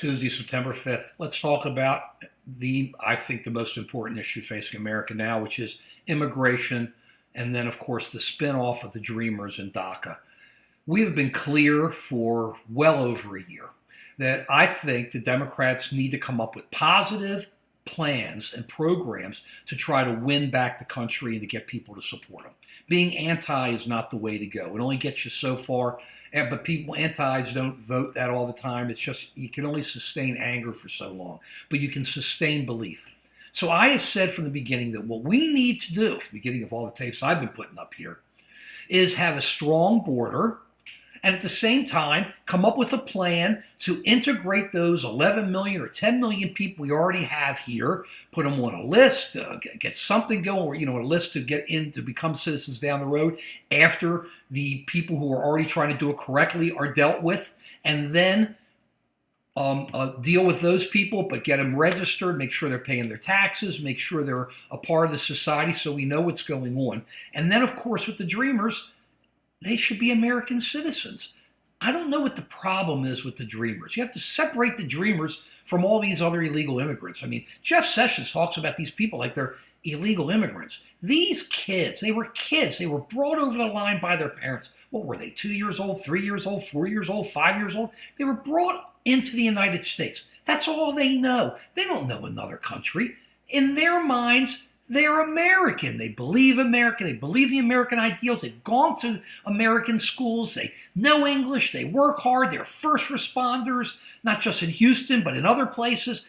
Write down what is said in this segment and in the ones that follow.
Tuesday, September 5th. Let's talk about I think, the most important issue facing America now, which is immigration, and then, of course, the spinoff of the Dreamers and DACA. We have been clear for well over a year that I think the Democrats need to come up with positive plans and programs to try to win back the country and to get people to support them. Being anti is not the way to go. It only gets you so far. But people, antis don't vote that all the time. It's just, you can only sustain anger for so long, but you can sustain belief. So I have said from the beginning that what we need to do, from the beginning of all the tapes I've been putting up here, is have a strong border, and at the same time, come up with a plan to integrate those 11 million or 10 million people we already have here, put them on a list, get something going, or, a list to get in to become citizens down the road after the people who are already trying to do it correctly are dealt with, and then deal with those people, but get them registered, make sure they're paying their taxes, make sure they're a part of the society so we know what's going on. And then, of course, with the Dreamers, they should be American citizens. I don't know what the problem is with the Dreamers. You have to separate the Dreamers from all these other illegal immigrants. I mean, Jeff Sessions talks about these people like they're illegal immigrants. These kids, they were kids. They were brought over the line by their parents. What were they, 2 years old, 3 years old, 4 years old, 5 years old? They were brought into the United States. That's all they know. They don't know another country. In their minds, they're American. They believe American. They believe the American ideals. They've gone to American schools. They know English. They work hard. They're first responders, not just in Houston, but in other places.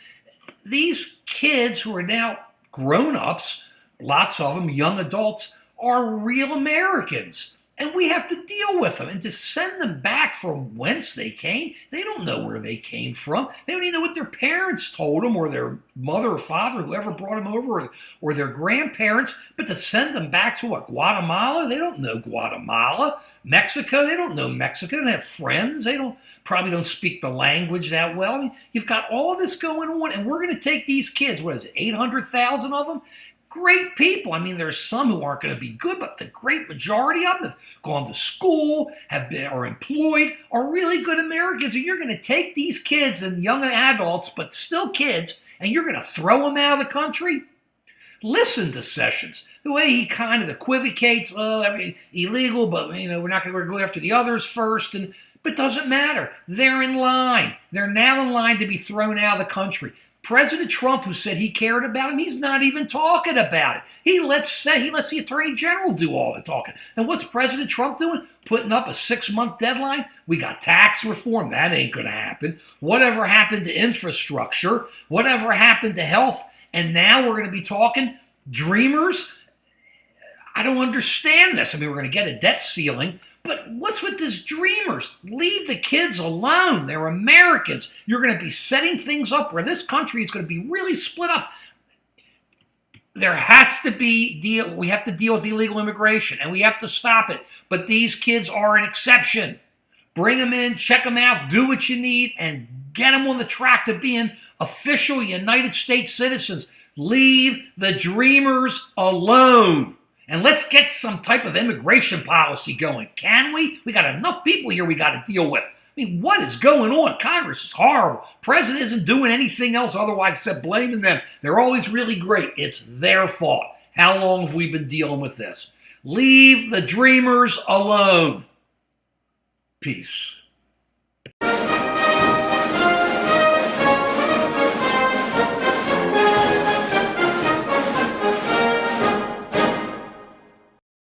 These kids who are now grown-ups, lots of them young adults, are real Americans. And we have to deal with them. And to send them back from whence they came, they don't know where they came from. They don't even know what their parents told them, or their mother or father, whoever brought them over, or their grandparents. But to send them back to what, Guatemala? They don't know Guatemala. Mexico? They don't know Mexico. They don't have friends. They probably don't speak the language that well. I mean, you've got all this going on, and we're going to take these kids, what is it, 800,000 of them? Great people. I mean, there's some who aren't going to be good, but the great majority of them have gone to school, are employed, are really good Americans. And you're going to take these kids and young adults, but still kids, and you're going to throw them out of the country? Listen to Sessions. The way he kind of equivocates, illegal, but we're not going to go after the others first. But it doesn't matter. They're in line. They're now in line to be thrown out of the country. President Trump, who said he cared about him, he's not even talking about it. He lets the Attorney General do all the talking. And what's President Trump doing? Putting up a 6-month deadline? We got tax reform. That ain't going to happen. Whatever happened to infrastructure? Whatever happened to health? And now we're going to be talking Dreamers? I don't understand this. I mean, we're going to get a debt ceiling, but what's with this Dreamers? Leave the kids alone. They're Americans. You're going to be setting things up where this country is going to be really split up. There has to be we have to deal with illegal immigration, and we have to stop it. But these kids are an exception. Bring them in, check them out, do what you need, and get them on the track to being official United States citizens. Leave the Dreamers alone. And let's get some type of immigration policy going. Can we? We got enough people here we got to deal with. I mean, what is going on? Congress is horrible. President isn't doing anything else otherwise except blaming them. They're always really great. It's their fault. How long have we been dealing with this? Leave the Dreamers alone. Peace.